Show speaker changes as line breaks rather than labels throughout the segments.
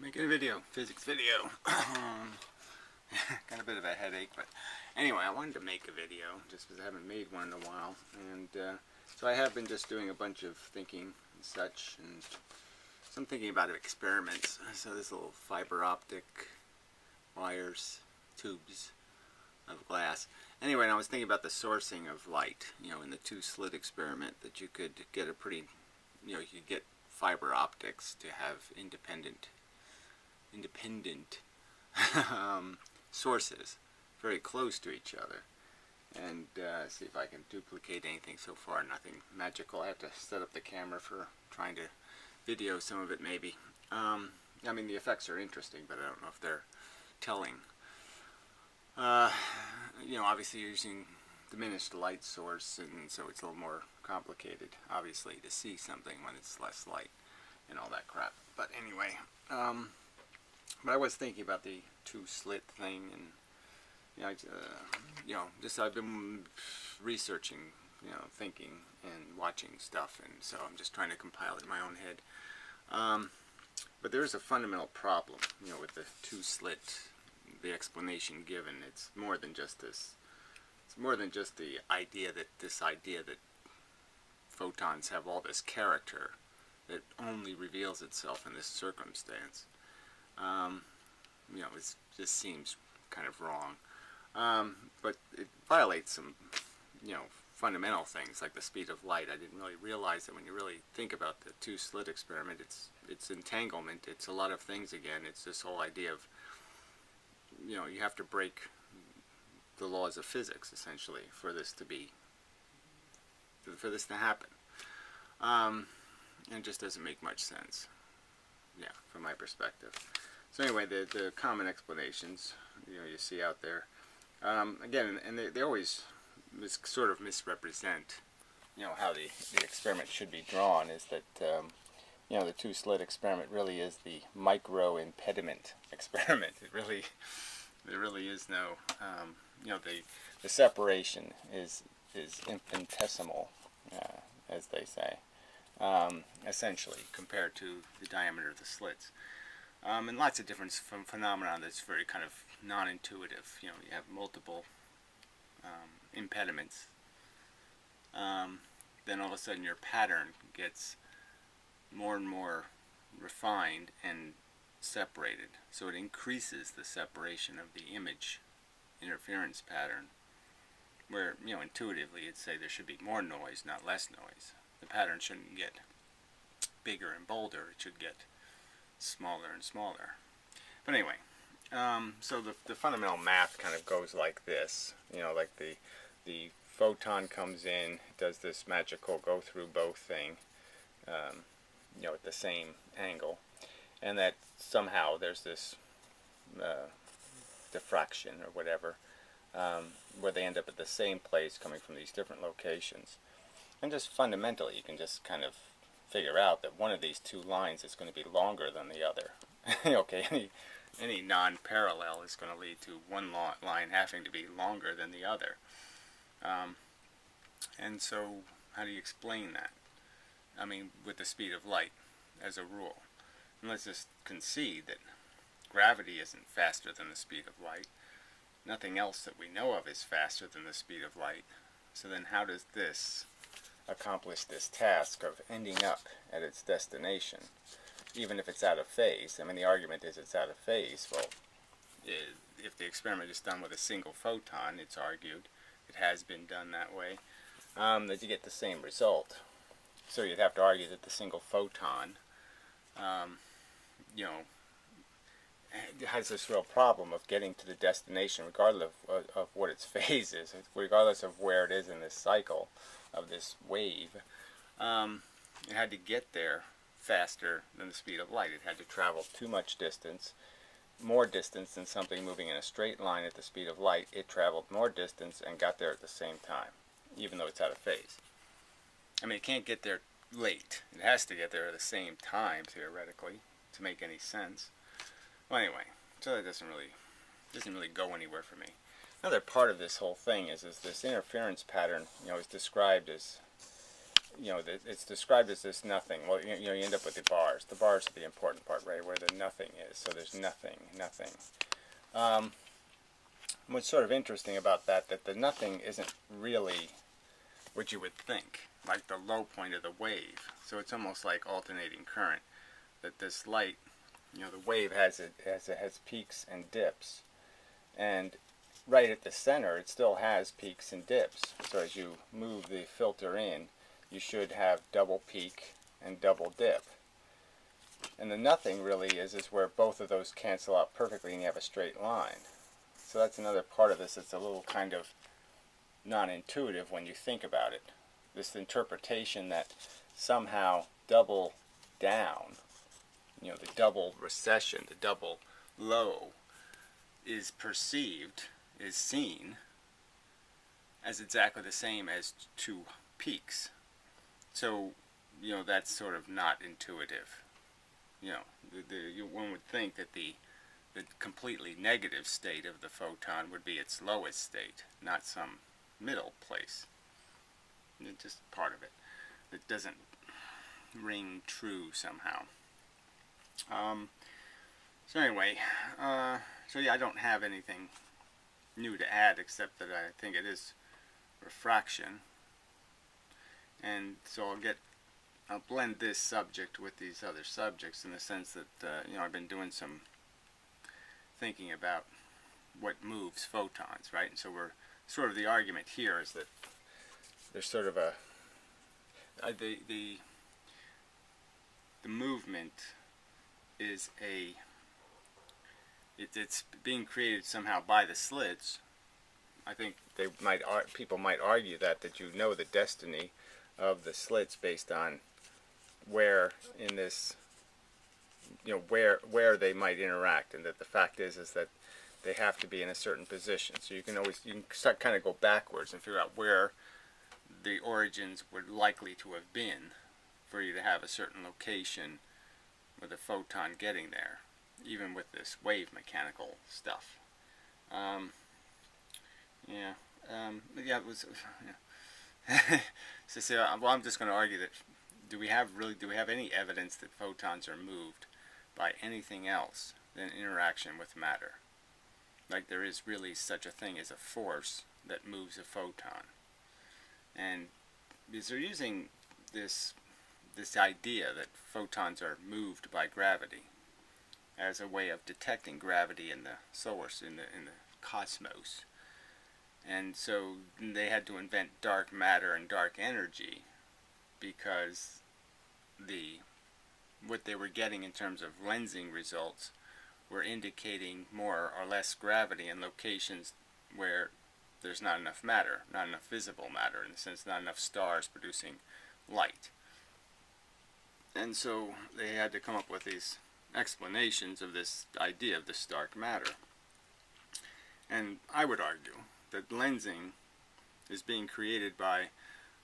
Making a video, physics video. Got a bit of a headache, but anyway, I wanted to make a video just because I haven't made one in a while, and so I have been just doing a bunch of thinking and such, and so I'm thinking about experiments. So this little fiber optic wires, tubes of glass. Anyway, and I was thinking about the sourcing of light, in the two-slit experiment, that you could get a pretty, you could get fiber optics to have independent sources very close to each other, and see if I can duplicate anything. So far, nothing magical. I have to set up the camera for trying to video some of it, maybe. I mean, the effects are interesting, but I don't know if they're telling. Obviously you're using diminished light source, and so it's a little more complicated, obviously, to see something when it's less light and all that crap. But anyway, but I was thinking about the two-slit thing, and just I've been researching, thinking and watching stuff, and so I'm just trying to compile it in my own head. But there's a fundamental problem, with the two-slit. The explanation given, it's more than just this. It's more than just the idea that photons have all this character that only reveals itself in this circumstance. It just seems kind of wrong. But it violates some, fundamental things like the speed of light. I didn't really realize that when you really think about the two-slit experiment, it's entanglement. It's a lot of things again. It's this whole idea of, you have to break the laws of physics, essentially, for this to happen. And it just doesn't make much sense, from my perspective. So anyway, the common explanations, you see out there, again, and they always sort of misrepresent, how the experiment should be drawn, is that, the two-slit experiment really is the micro-impediment experiment. There really is no, the separation is infinitesimal, as they say, essentially, compared to the diameter of the slits. And lots of different phenomena that's very kind of non-intuitive. You have multiple impediments. Then all of a sudden your pattern gets more and more refined and separated, so it increases the separation of the image interference pattern, where intuitively it'd say there should be more noise, not less noise. The pattern shouldn't get bigger and bolder, it should get smaller and smaller. But anyway, so the fundamental math kind of goes like this, like the photon comes in, does this magical go through both thing, at the same angle, and that somehow there's this diffraction or whatever, where they end up at the same place coming from these different locations. And just fundamentally, you can just kind of figure out that one of these two lines is going to be longer than the other. Okay, any non-parallel is going to lead to one line having to be longer than the other. And so, how do you explain that? I mean, with the speed of light, as a rule. And let's just concede that gravity isn't faster than the speed of light. Nothing else that we know of is faster than the speed of light. So then how does this accomplish this task of ending up at its destination, even if it's out of phase? I mean, the argument is it's out of phase. Well, if the experiment is done with a single photon, it's argued, it has been done that way, that you get the same result. So you'd have to argue that the single photon, has this real problem of getting to the destination regardless of what its phase is, regardless of where it is in this cycle of this wave. It had to get there faster than the speed of light. It had to travel too much distance, more distance than something moving in a straight line at the speed of light. It traveled more distance and got there at the same time, even though it's out of phase. I mean, it can't get there late. It has to get there at the same time, theoretically, to make any sense. Well, anyway, so that doesn't really go anywhere for me. Another part of this whole thing is this interference pattern, is described as it's described as this nothing. Well, you end up with the bars. The bars are the important part, right, where the nothing is. So there's nothing, nothing. What's sort of interesting about that the nothing isn't really what you would think, like the low point of the wave. So it's almost like alternating current. That this light, the wave has peaks and dips, and right at the center it still has peaks and dips. So as you move the filter in, you should have double peak and double dip. And the nothing really is where both of those cancel out perfectly and you have a straight line. So that's another part of this that's a little kind of non-intuitive when you think about it. This interpretation that somehow double down, the double recession, the double low, is perceived, is seen as exactly the same as two peaks. So, that's sort of not intuitive. One would think that the completely negative state of the photon would be its lowest state, not some middle place. It's just part of it. It doesn't ring true somehow. So anyway, so yeah, I don't have anything new to add except that I think it is refraction. And so I'll blend this subject with these other subjects in the sense that, I've been doing some thinking about what moves photons, right? And so the argument here is that there's sort of the movement is it's being created somehow by the slits. I think people might argue that you know the destiny of the slits based on where in this, where they might interact, and that the fact is that they have to be in a certain position. So you can start kind of go backwards and figure out where the origins were likely to have been for you to have a certain location with a photon getting there, even with this wave mechanical stuff. It was. Well, I'm just going to argue that do we have any evidence that photons are moved by anything else than interaction with matter? Like there is really such a thing as a force that moves a photon. And because they're using this idea that photons are moved by gravity as a way of detecting gravity in the in the cosmos. And so they had to invent dark matter and dark energy because what they were getting in terms of lensing results were indicating more or less gravity in locations where there's not enough matter, not enough visible matter, in the sense not enough stars producing light. And so they had to come up with these explanations of this idea of this dark matter. And I would argue that lensing is being created by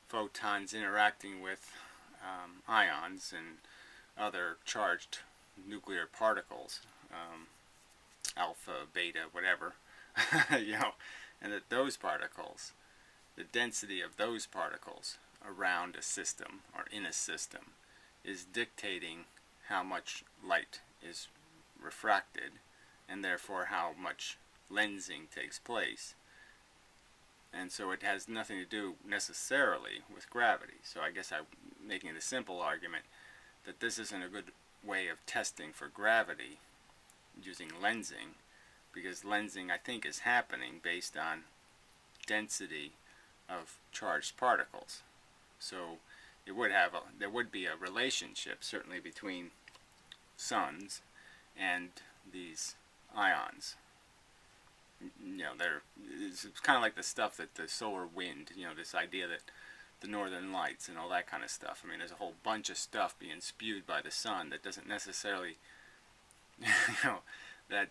photons interacting with ions and other charged nuclear particles, alpha, beta, whatever, and that those particles, the density of those particles around a system or in a system is dictating how much light is refracted and therefore how much lensing takes place. And so it has nothing to do necessarily with gravity. So I guess I'm making the simple argument that this isn't a good way of testing for gravity using lensing, because lensing I think is happening based on density of charged particles. So there would be a relationship certainly between suns and these ions. It's kind of like the stuff that the solar wind, this idea that the northern lights and all that kind of stuff. I mean, there's a whole bunch of stuff being spewed by the sun that doesn't necessarily, that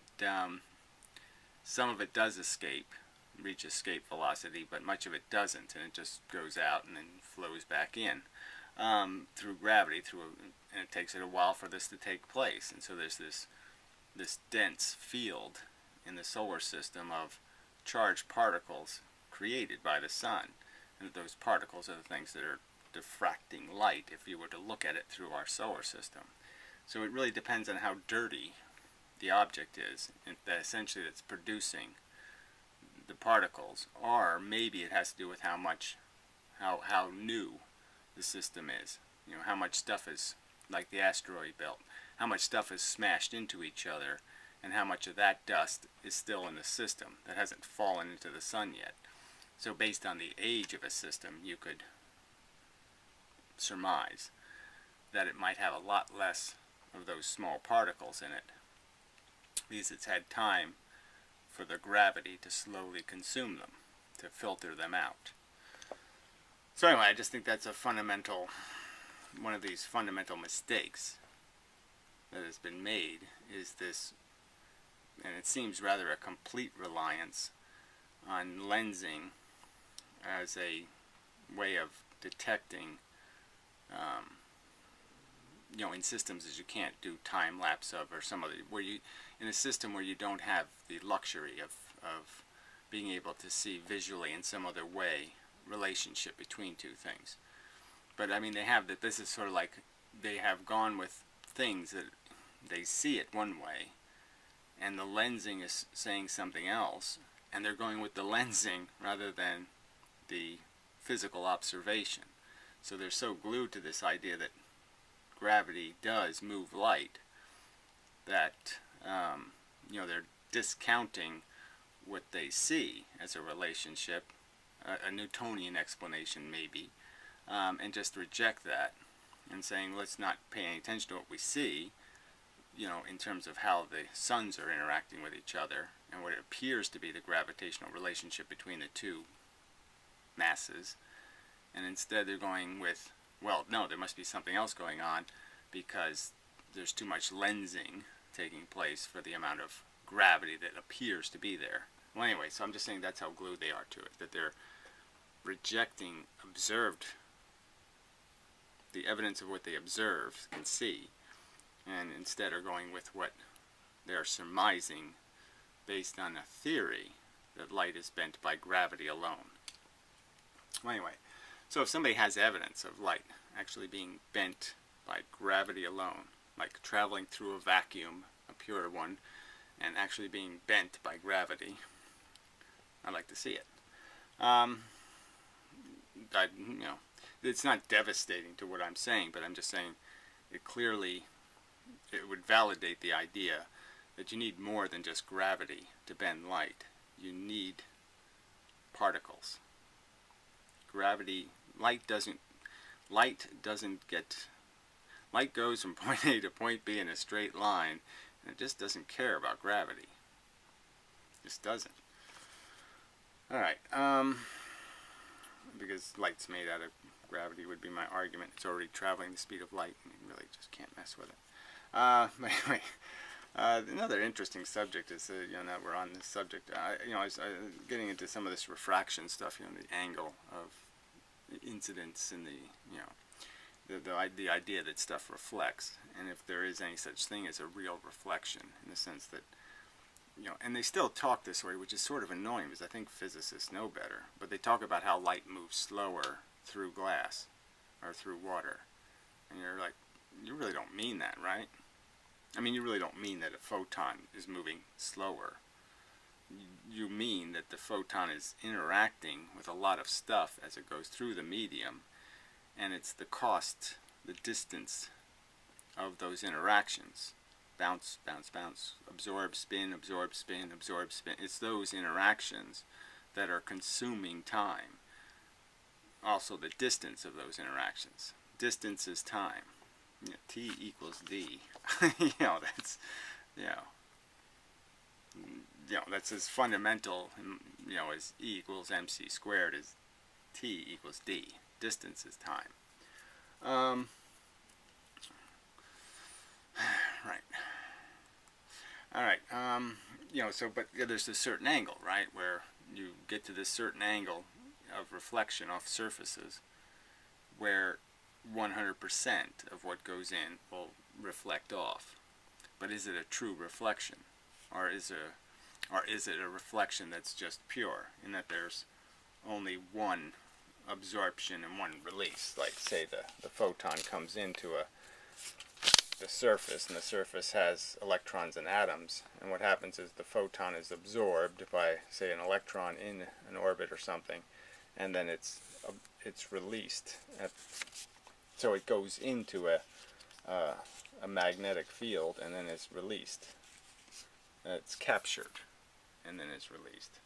some of it does reach escape velocity, but much of it doesn't, and it just goes out and then flows back in through gravity, and it takes it a while for this to take place. And so there's this dense field in the solar system of charged particles created by the sun, and those particles are the things that are diffracting light if you were to look at it through our solar system. So it really depends on how dirty the object is, and that essentially it's producing the particles, or maybe it has to do with how new the system is. You know, how much stuff is, like the asteroid belt, how much stuff is smashed into each other, and how much of that dust is still in the system that hasn't fallen into the sun yet. So based on the age of a system, you could surmise that it might have a lot less of those small particles in it, because it's had time for the gravity to slowly consume them, to filter them out. So anyway, I just think that's one of these fundamental mistakes that has been made, is this, and it seems rather a complete reliance on lensing as a way of detecting, you know, in systems as you can't do time lapse of, or some other, where you, in a system where you don't have the luxury of being able to see visually in some other way relationship between two things. But I mean, they have that. This is sort of like they have gone with things that they see it one way, and the lensing is saying something else, and they're going with the lensing rather than the physical observation. So they're so glued to this idea that gravity does move light that you know, they're discounting what they see as a relationship, a Newtonian explanation maybe, and just reject that and saying, let's not pay any attention to what we see, you know, in terms of how the suns are interacting with each other and what it appears to be the gravitational relationship between the two masses. And instead they're going with, well, no, there must be something else going on because there's too much lensing taking place for the amount of gravity that appears to be there. Well, anyway, so I'm just saying that's how glued they are to it, that they're rejecting the evidence of what they observe can see, and instead are going with what they're surmising based on a theory that light is bent by gravity alone. Well, anyway, so if somebody has evidence of light actually being bent by gravity alone, like traveling through a vacuum, a pure one, and actually being bent by gravity, I'd like to see it. You know, it's not devastating to what I'm saying, but I'm just saying it clearly, it would validate the idea that you need more than just gravity to bend light. You need particles. Light goes from point A to point B in a straight line, and it just doesn't care about gravity. It just doesn't. Alright, because light's made out of gravity would be my argument. It's already traveling the speed of light, and you really just can't mess with it. Anyway, another interesting subject is, you know, that we're on this subject. You know, I was getting into some of this refraction stuff, you know, the angle of the incidence and the, you know, the idea that stuff reflects, and if there is any such thing as a real reflection, in the sense that, you know, and they still talk this way, which is sort of annoying because I think physicists know better, but they talk about how light moves slower through glass or through water, and you're like, you really don't mean that, right? I mean, you really don't mean that a photon is moving slower. You mean that the photon is interacting with a lot of stuff as it goes through the medium, and it's the cost, the distance of those interactions. Bounce, bounce, bounce, absorb, spin, absorb, spin, absorb, spin. It's those interactions that are consuming time. Also the distance of those interactions. Distance is time. You know, T equals D. You know, that's, you know, that's as fundamental, you know, as E equals MC squared as T equals D. Distance is time. Right. Alright, you know, so, but there's a certain angle, right, where you get to this certain angle of reflection off surfaces where 100% of what goes in will reflect off. But is it a true reflection? Or is it a reflection that's just pure, in that there's only one absorption and one release. Like say the photon comes into the surface, and the surface has electrons and atoms, and what happens is the photon is absorbed by, say, an electron in an orbit or something, and then it's released. So it goes into a magnetic field, and then it's released. It's captured, and then it's released.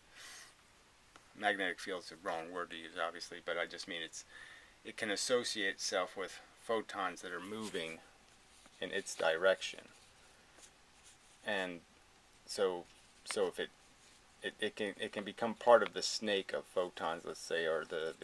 Magnetic field is the wrong word to use, obviously, but I just mean it can associate itself with photons that are moving in its direction, and so if it can become part of the snake of photons, let's say, or the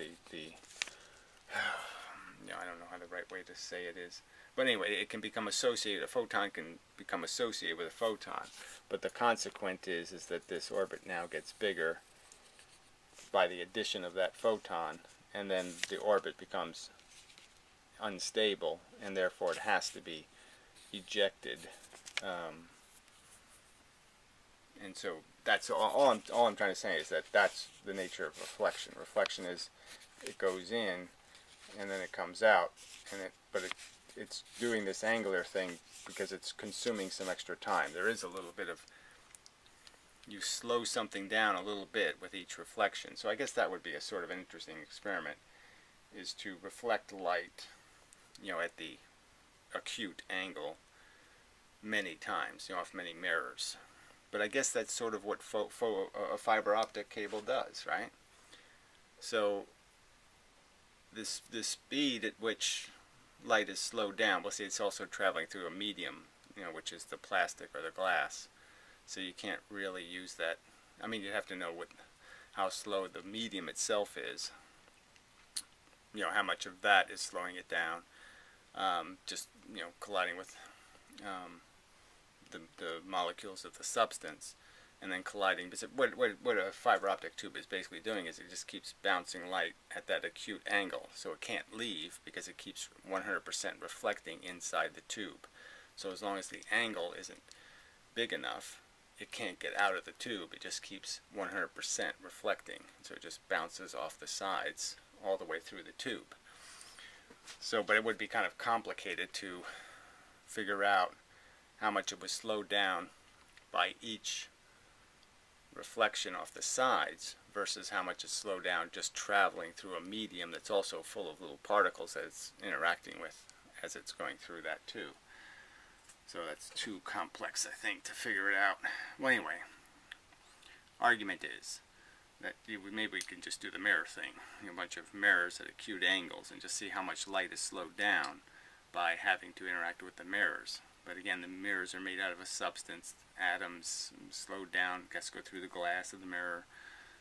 I don't know how the right way to say it is, but anyway, it can become associated. A photon can become associated with a photon, but the consequence is that this orbit now gets bigger by the addition of that photon, and then the orbit becomes unstable, and therefore it has to be ejected, and so that's all I'm trying to say is that that's the nature of reflection. Reflection is it goes in and then it comes out, and it's doing this angular thing because it's consuming some extra time. There is a little bit of, you slow something down a little bit with each reflection. So I guess that would be a sort of an interesting experiment, is to reflect light, at the acute angle many times, off many mirrors. But I guess that's sort of what a fiber optic cable does, right? So the speed at which light is slowed down, well, see, it's also traveling through a medium, which is the plastic or the glass. So you can't really use that. I mean, you have to know how slow the medium itself is. How much of that is slowing it down. Just colliding with the molecules of the substance, and then colliding. Because what a fiber optic tube is basically doing is it just keeps bouncing light at that acute angle, so it can't leave because it keeps 100% reflecting inside the tube. So as long as the angle isn't big enough, it can't get out of the tube. It just keeps 100% reflecting, so it just bounces off the sides all the way through the tube. So, but it would be kind of complicated to figure out how much it was slowed down by each reflection off the sides versus how much is slowed down just traveling through a medium that's also full of little particles that it's interacting with as it's going through that too. So that's too complex, I think, to figure it out. Well, anyway, argument is that maybe we can just do the mirror thing, a bunch of mirrors at acute angles, and just see how much light is slowed down by having to interact with the mirrors. But again, the mirrors are made out of a substance, atoms slowed down, has to go through the glass of the mirror.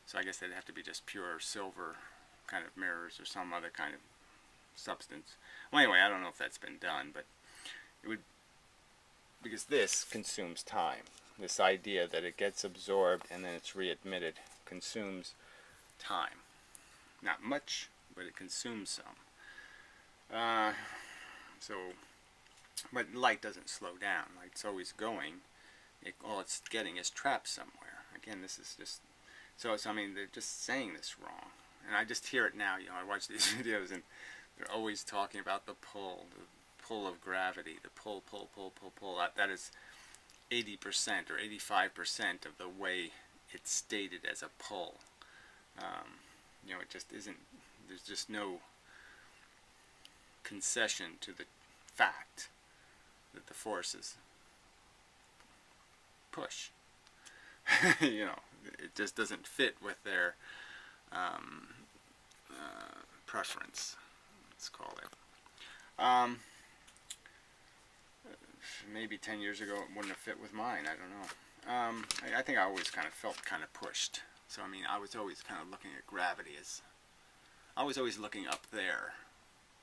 So I guess they'd have to be just pure silver kind of mirrors or some other kind of substance. Well, anyway, I don't know if that's been done, but it would, because this consumes time. This idea that it gets absorbed and then it's readmitted consumes time. Not much, but it consumes some. But light doesn't slow down. Light's always going. All it's getting is trapped somewhere. Again, this is just... So I mean, they're just saying this wrong. And I just hear it now. I watch these videos and they're always talking about the pull of gravity. The pull. That is 80% or 85% of the way it's stated as a pull. It just isn't... There's just no concession to the fact that the forces push. It just doesn't fit with their preference, let's call it. Maybe 10 years ago it wouldn't have fit with mine, I don't know. I think I always kind of felt kind of pushed. So I mean, I was always kind of looking at gravity as... I was always looking up there,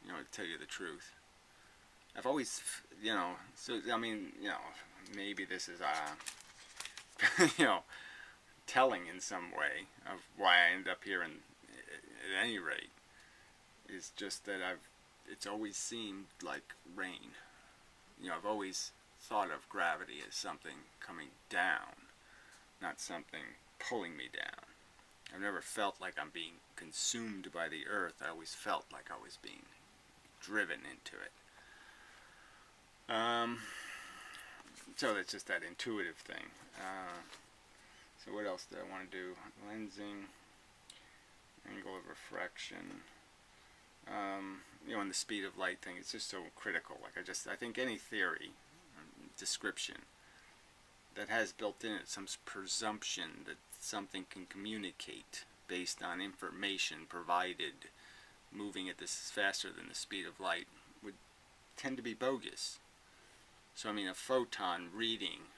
to tell you the truth. I've always, so, I mean, maybe this is, telling in some way of why I ended up here, and at any rate, is just that it's always seemed like rain. I've always thought of gravity as something coming down, not something pulling me down. I've never felt like I'm being consumed by the earth. I always felt like I was being driven into it. So it's just that intuitive thing. So what else do I want to do? Lensing, angle of refraction. You know, and the speed of light thing, it's just so critical. Like I think any theory, description, that has built in it some presumption that something can communicate based on information provided moving at this faster than the speed of light would tend to be bogus. So I mean, a photon reading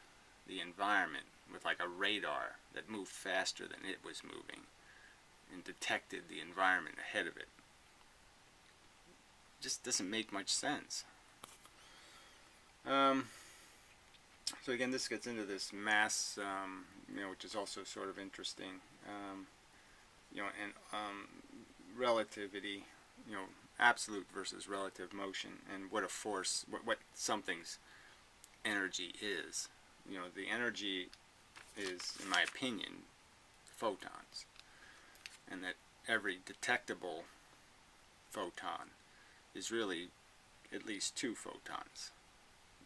the environment with like a radar that moved faster than it was moving and detected the environment ahead of it just doesn't make much sense. So again, this gets into this mass, you know, which is also sort of interesting. You know, and relativity, you know, absolute versus relative motion, and what a force, what something's energy is. You know, the energy is, in my opinion, photons, and that every detectable photon is really at least 2 photons.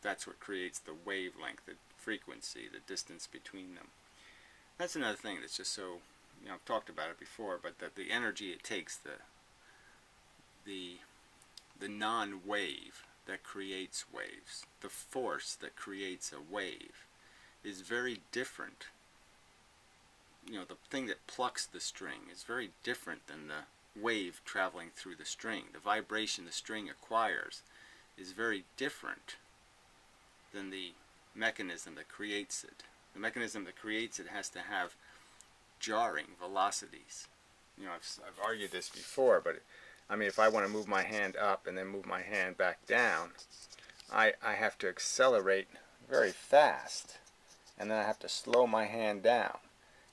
That's what creates the wavelength, the frequency, the distance between them. That's another thing that's just so, you know, I've talked about it before, but that the energy it takes, the non-wave that creates waves, the force that creates a wave, is very different. You know, the thing that plucks the string is very different than the wave traveling through the string. The vibration the string acquires is very different than the mechanism that creates it. The mechanism that creates it has to have jarring velocities. You know, I've argued this before, but I mean, if I want to move my hand up and then move my hand back down, I have to accelerate very fast, and then I have to slow my hand down,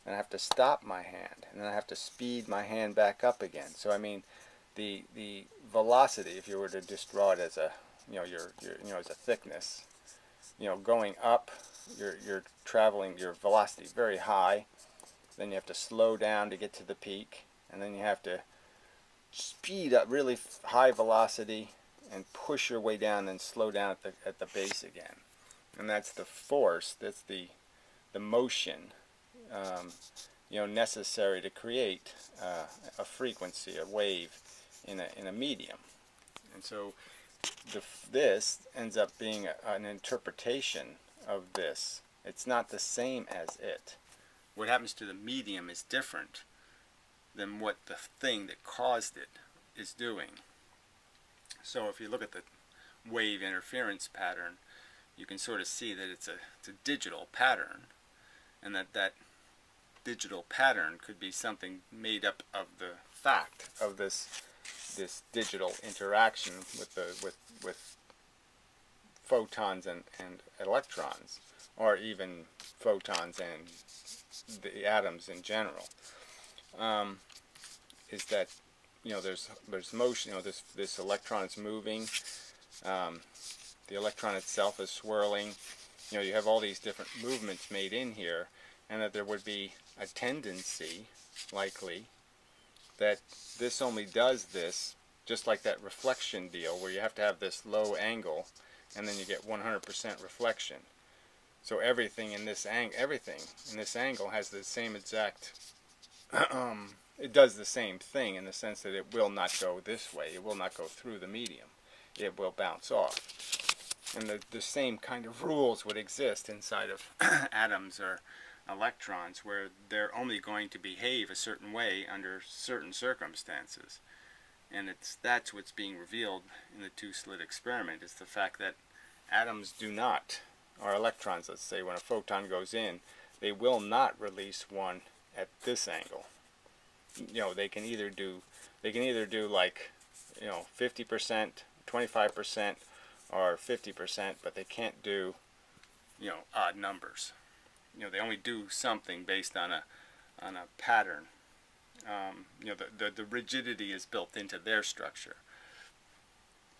and I have to stop my hand, and then I have to speed my hand back up again. So I mean, the velocity, if you were to just draw it as a, you know, your you know, as a thickness, you know, going up, you're traveling your velocity very high, then you have to slow down to get to the peak, and then you have to speed up really high velocity and push your way down and slow down at the base again. And that's the force, that's the motion, you know, necessary to create a frequency, a wave in a medium. And so this ends up being an interpretation of this. It's not the same as it. What happens to the medium is different than what the thing that caused it is doing. So if you look at the wave interference pattern, you can sort of see that it's a digital pattern, and that digital pattern could be something made up of the fact of this digital interaction with photons and electrons, or even photons and the atoms in general. Is that, you know, there's motion. You know, this electron is moving. The electron itself is swirling. You know, you have all these different movements made in here, and that there would be a tendency, likely, that this only does this, just like that reflection deal, where you have to have this low angle, and then you get 100% reflection. So everything in this angle has the same exact. It does the same thing in the sense that it will not go this way. It will not go through the medium. It will bounce off. And the same kind of rules would exist inside of atoms or electrons, where they're only going to behave a certain way under certain circumstances. And that's what's being revealed in the two-slit experiment, is the fact that atoms do not, or electrons, let's say, when a photon goes in, they will not release one at this angle. You know, they can either do like, you know, 50%, 25%, or 50%, but they can't do, you know, odd numbers. You know, they only do something based on a pattern. You know, the rigidity is built into their structure.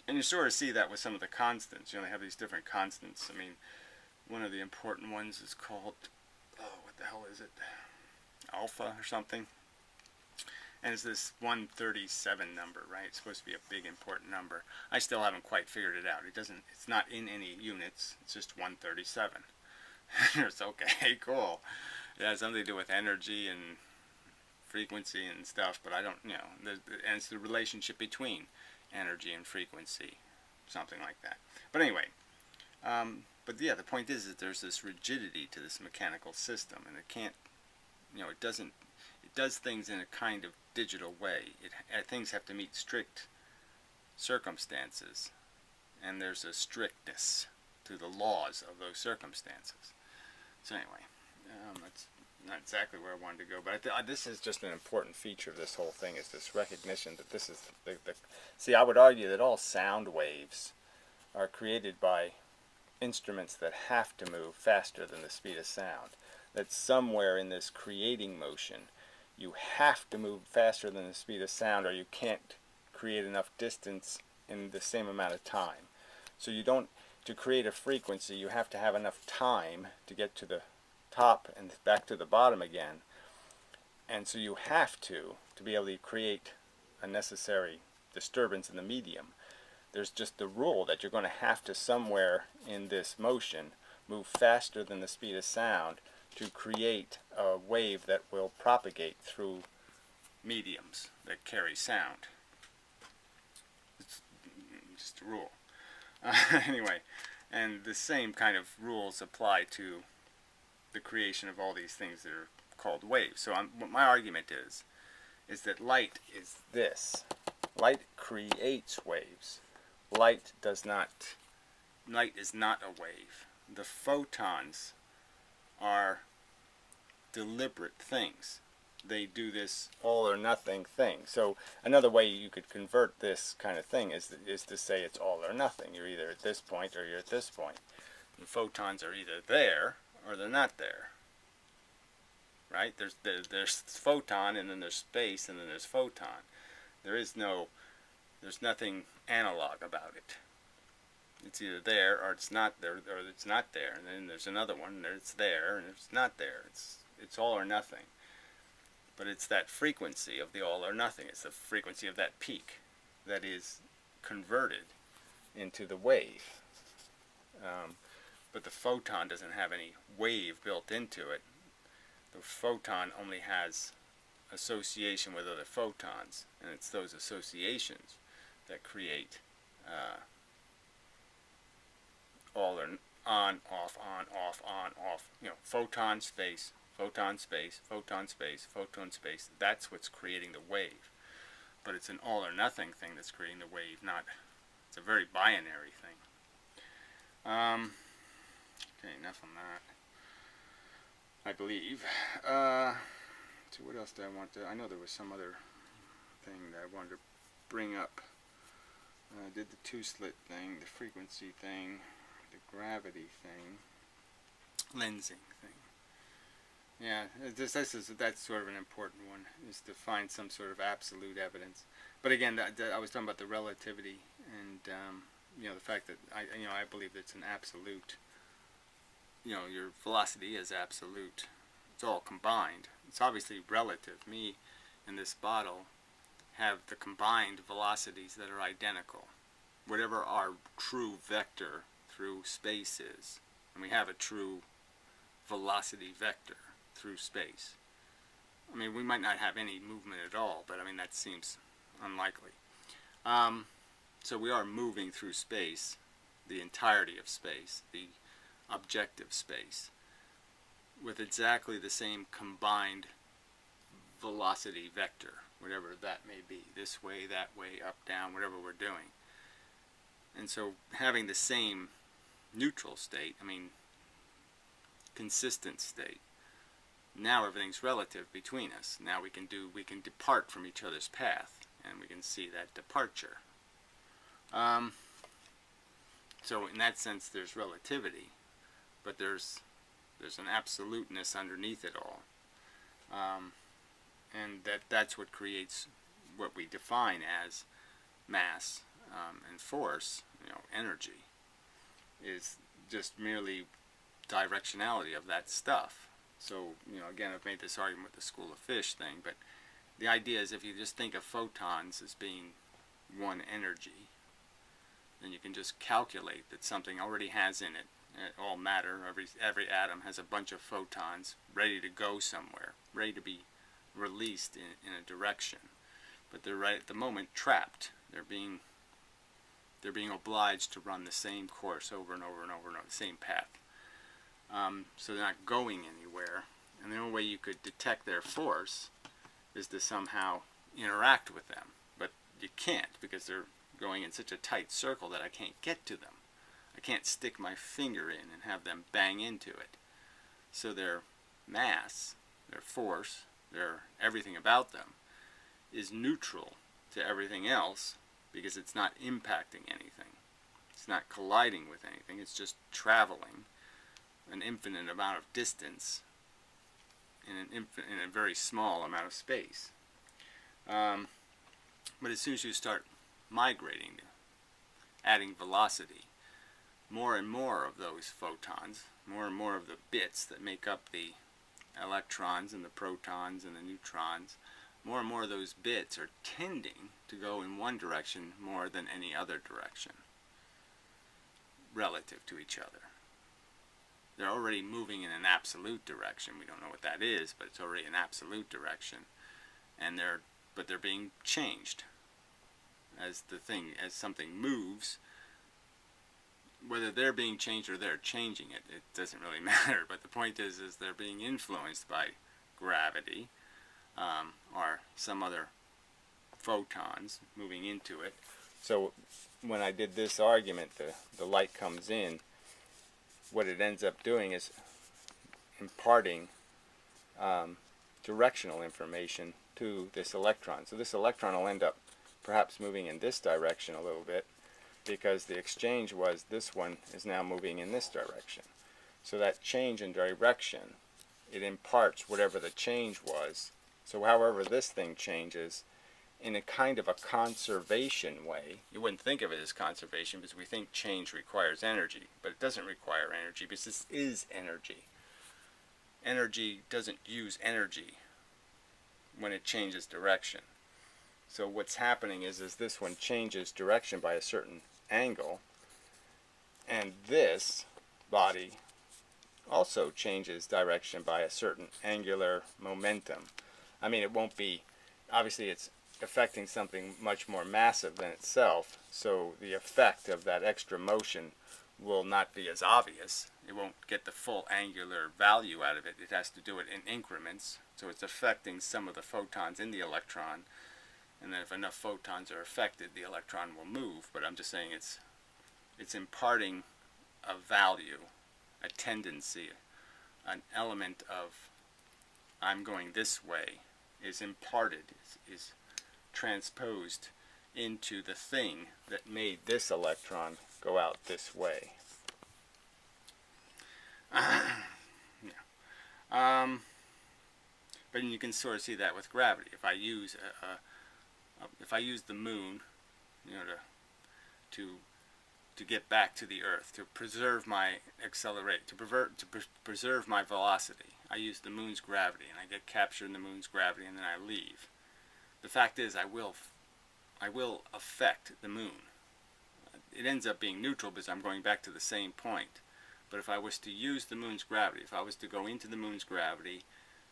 And you sort of see that with some of the constants. You know, they have these different constants. I mean, one of the important ones is called, oh, what the hell is it? Alpha or something. And it's this 137 number, right? It's supposed to be a big important number. I still haven't quite figured it out. It's not in any units. It's just 137. It's okay, cool. It has something to do with energy and frequency and stuff, but I don't, and it's the relationship between energy and frequency, something like that. But anyway, but yeah, the point is that there's this rigidity to this mechanical system, and it can't, it does things in a kind of digital way. Things have to meet strict circumstances, and there's a strictness to the laws of those circumstances. So anyway, that's not exactly where I wanted to go, but this is just an important feature of this whole thing, is this recognition that this is see, I would argue that all sound waves are created by instruments that have to move faster than the speed of sound. That somewhere in this creating motion, you have to move faster than the speed of sound, or you can't create enough distance in the same amount of time. So to create a frequency, you have to have enough time to get to the top and back to the bottom again. And so you have to be able to create a necessary disturbance in the medium. There's just the rule that you're going to have to, somewhere in this motion, move faster than the speed of sound to create a wave that will propagate through mediums that carry sound. It's just a rule. Anyway, and the same kind of rules apply to the creation of all these things that are called waves. So what my argument is that light is this. Light creates waves. Light is not a wave. The photons are deliberate things. They do this all or nothing thing. So another way you could convert this kind of thing is to say it's all or nothing. You're either at this point or you're at this point. The photons are either there or they're not there. Right? There's photon, and then there's space, and then there's photon. There's nothing analog about it. It's either there or it's not there, or it's not there. And then there's another one, and it's there and it's not there. It's all or nothing. But it's that frequency of the all or nothing. It's the frequency of that peak that is converted into the wave. But the photon doesn't have any wave built into it. The photon only has association with other photons, and it's those associations that create all or on, off, photon, space, photon, space, photon, space, photon, space. That's what's creating the wave. But it's an all or nothing thing that's creating the wave, it's a very binary thing. Okay, enough on that, I believe. So what else did I want to... I know there was some other thing that I wanted to bring up. I did the two-slit thing, the frequency thing, the gravity thing, lensing thing. Yeah, that's sort of an important one, is to find some sort of absolute evidence. But again, I was talking about the relativity, and the fact that I believe that it's an absolute. Your velocity is absolute. It's all combined. It's obviously relative. Me and this bottle have the combined velocities that are identical. Whatever our true vector through space is, and we have a true velocity vector through space. I mean, we might not have any movement at all, but I mean, that seems unlikely. So we are moving through space, the entirety of space, the objective space, with exactly the same combined velocity vector, whatever that may be, this way, that way, up, down, whatever we're doing. And so having the same neutral state, consistent state, now everything's relative between us. Now we can depart from each other's path, and we can see that departure. So in that sense there's relativity, but there's an absoluteness underneath it all, and that's what creates what we define as mass and force. Energy is just merely directionality of that stuff. So again, I've made this argument with the school of fish thing, but the idea is if you just think of photons as being one energy, then you can just calculate that something already has in it, all matter, every atom has a bunch of photons ready to go somewhere, ready to be released in a direction. But they're right at the moment trapped. They're being obliged to run the same course over and over and over and over, the same path. So they're not going anywhere. And the only way you could detect their force is to somehow interact with them. But you can't, because they're going in such a tight circle that I can't get to them. I can't stick my finger in and have them bang into it. So their mass, their force, their everything about them is neutral to everything else, because it's not impacting anything. It's not colliding with anything. It's just traveling an infinite amount of distance in a very small amount of space. But as soon as you start migrating, adding velocity, more and more of those photons, more and more of the bits that make up the electrons and the protons and the neutrons, more and more of those bits are tending to go in one direction more than any other direction relative to each other. They're already moving in an absolute direction. We don't know what that is, but it's already an absolute direction. And they're being changed as something moves. Whether they're being changed or they're changing it, it doesn't really matter. But the point is they're being influenced by gravity, or some other photons moving into it. So when I did this argument, the light comes in, what it ends up doing is imparting directional information to this electron. So this electron will end up perhaps moving in this direction a little bit, because the exchange was this one is now moving in this direction. So that change in direction, it imparts whatever the change was. So however this thing changes, in a kind of a conservation way, you wouldn't think of it as conservation because we think change requires energy, but it doesn't require energy because this is energy. Energy doesn't use energy when it changes direction. So what's happening is this one changes direction by a certain angle, and this body also changes direction by a certain angular momentum. I mean, it won't be, obviously it's affecting something much more massive than itself, so the effect of that extra motion will not be as obvious. It won't get the full angular value out of it. It has to do it in increments, so it's affecting some of the photons in the electron, and then if enough photons are affected, the electron will move. But I'm just saying it's imparting a value, a tendency, an element of I'm going this way is imparted, is transposed into the thing that made this electron go out this way. But you can sort of see that with gravity. If I use the moon, you know, to get back to the Earth, to preserve my preserve my velocity, I use the moon's gravity, and I get captured in the moon's gravity, and then I leave. The fact is, I will affect the moon. It ends up being neutral because I'm going back to the same point. But if I was to use the moon's gravity, if I was to go into the moon's gravity,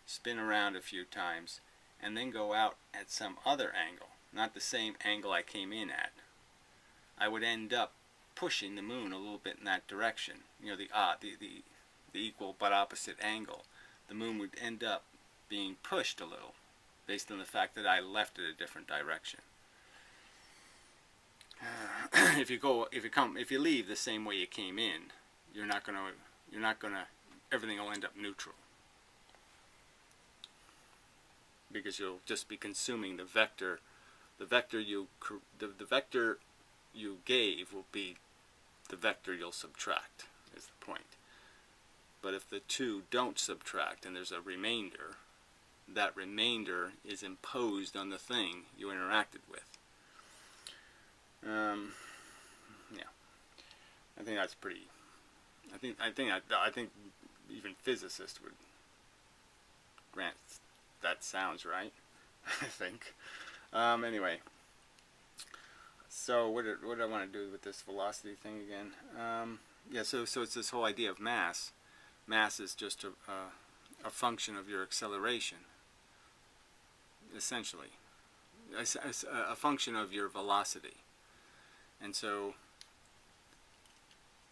spin around a few times, and then go out at some other angle, not the same angle I came in at, I would end up pushing the moon a little bit in that direction. You know, the equal but opposite angle. The moon would end up being pushed a little, based on the fact that I left it a different direction. If you leave the same way you came in, everything will end up neutral, because you'll just be consuming the vector. The vector you gave will be the vector you'll subtract, is the point. But if the two don't subtract and there's a remainder, that remainder is imposed on the thing you interacted with. Yeah, I think that's pretty. I think even physicists would grant that sounds right. I think. Anyway, so what do I want to do with this velocity thing again? Yeah, so it's this whole idea of mass. Mass is just a function of your acceleration, essentially. A function of your velocity. And so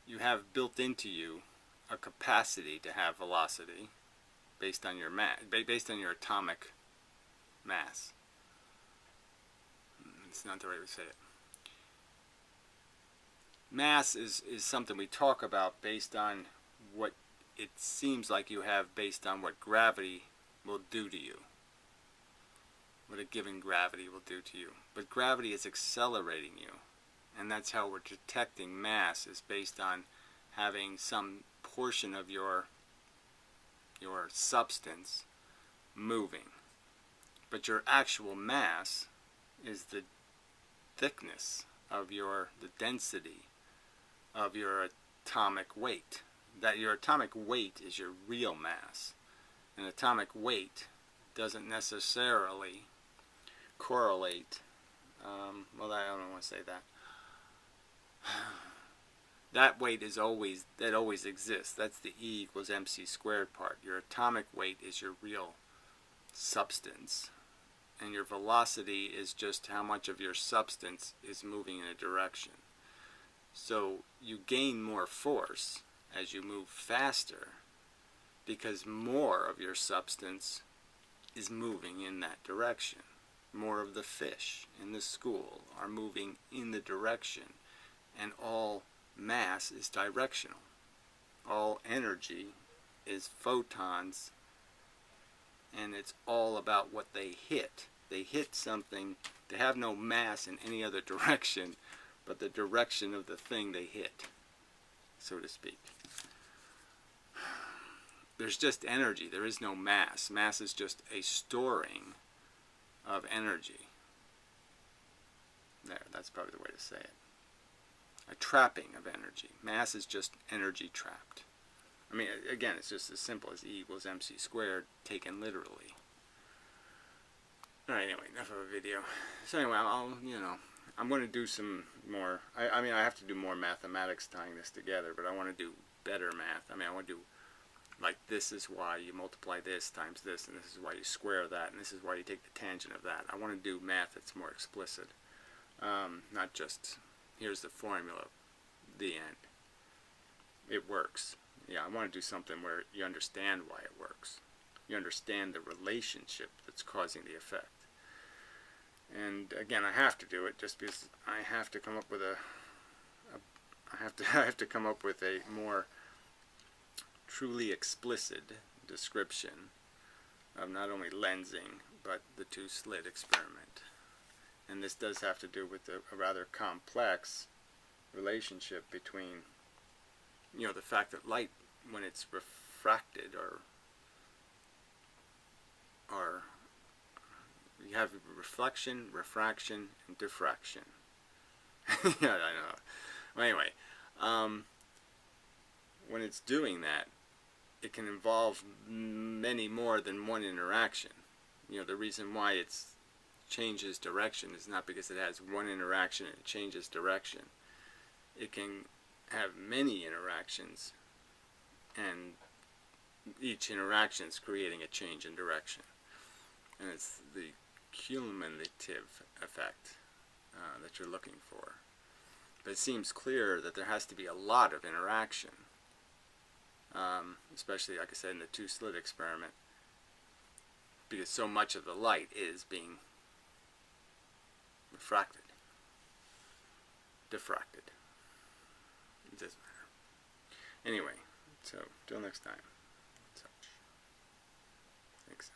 you have built into you a capacity to have velocity based on your based on your atomic mass. It's not the right way to say it. Mass is something we talk about based on what it seems like you have based on what gravity will do to you. What a given gravity will do to you. But gravity is accelerating you. And that's how we're detecting mass, is based on having some portion of your substance moving. But your actual mass is the thickness of the density of your atomic weight. That your atomic weight is your real mass. And atomic weight doesn't necessarily correlate, well, I don't want to say that. That weight is always exists. That's the E equals mc squared part. Your atomic weight is your real substance. And your velocity is just how much of your substance is moving in a direction. So you gain more force as you move faster because more of your substance is moving in that direction. More of the fish in the school are moving in the direction, and all mass is directional. All energy is photons, and it's all about what they hit. They hit something. They have no mass in any other direction but the direction of the thing they hit, so to speak. There's just energy. There is no mass. Mass is just a storing of energy. There, that's probably the way to say it. A trapping of energy. Mass is just energy trapped. I mean, again, it's just as simple as E equals mc squared taken literally. Alright, anyway, enough of a video. So anyway, I'm going to do some more. I mean, I have to do more mathematics tying this together, but I want to do better math. I mean, I want to do, like, this is why you multiply this times this, and this is why you square that, and this is why you take the tangent of that. I want to do math that's more explicit. Not just, here's the formula, the end. It works. Yeah, I want to do something where you understand why it works. You understand the relationship that's causing the effect. And again, I have to do it just because I have to come up with I have to come up with a more truly explicit description of not only lensing but the two-slit experiment. And this does have to do with a rather complex relationship between, you know, the fact that light, when it's refracted, or you have reflection, refraction, and diffraction. Yeah, I know. Well, anyway, when it's doing that, it can involve many more than one interaction. You know, the reason why it changes direction is not because it has one interaction and it changes direction. It can have many interactions, and each interaction is creating a change in direction. And it's the cumulative effect that you're looking for. But it seems clear that there has to be a lot of interaction, especially, like I said, in the two-slit experiment, because so much of the light is being refracted, diffracted. It doesn't matter. Anyway, so till next time. Such. Thanks.